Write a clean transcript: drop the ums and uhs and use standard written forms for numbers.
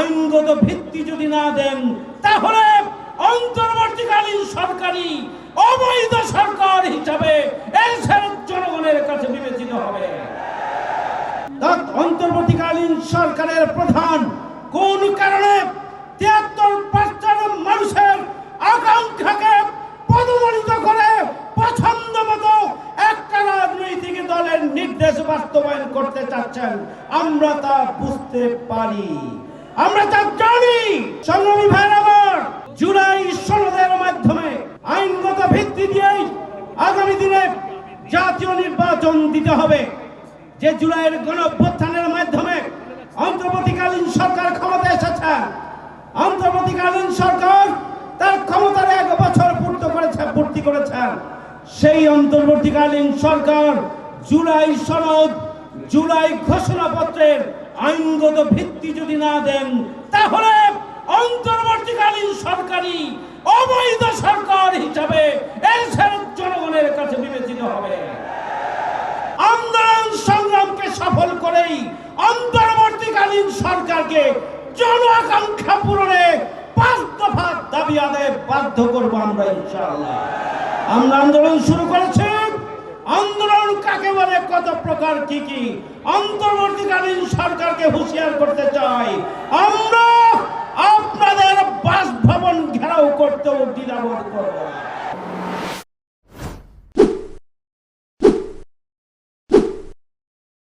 আইনগত ভিত্তি যদি না দেন তাহলে অন্তর্বর্তীকালীন সরকারি অবৈধ সরকার হিসাবে দেশের জনগণের কাছে বিবেচিত হবে। অন্তর্বর্তীকালীন সরকারের প্রধান কোন কারণে 73% মানুষের আকাঙ্ক্ষাকে পদদলিত করে পছন্দ মতো একটা রাজনৈতিক দলের নির্দেশ বাস্তবায়ন করতে চাচ্ছেন, আমরা তা বুঝতে পারি, আমরা তা জানি। সংগ্রামী ভাইয়ের আমার, জুলাই সনদের মাধ্যমে আইনগত ভিত্তি দিয়েই আগামী দিনে জাতীয় নির্বাচন দিতে হবে। যে জুলাইয়ের গণঅভ্যুত্থানের মাধ্যমে অন্তর্বর্তীকালীন সরকার ক্ষমতায় এসেছে, অন্তর্বর্তীকালীন সরকার তার ক্ষমতার 1 বছর পূর্তি করেছেন। সেই অন্তর্বর্তীকালীন সরকার জুলাই সনদ, জুলাই ঘোষণাপত্রের আইনগত ভিত্তি যদি না দেন তাহলে অন্তর্বর্তীকালীন সরকারি অবৈধ সরকার হিসাবে দেশের জনগণের কাছে বিবেচিত হবে। আন্দোলন সংগ্রামকে সফল করেই অন্তর্বর্তীকালীন সরকারকে জন আকাঙ্ক্ষা পূরণে 5 দফা দাবি আদায়ে বাধ্য করব আমরা ইনশাআল্লাহ। আমরা আন্দোলন শুরু করেছি। আন্দোলন কাকে বলে, কত প্রকার, কি কি, অন্তর্বর্তীকালীন সরকারকে হুঁশিয়ার করতে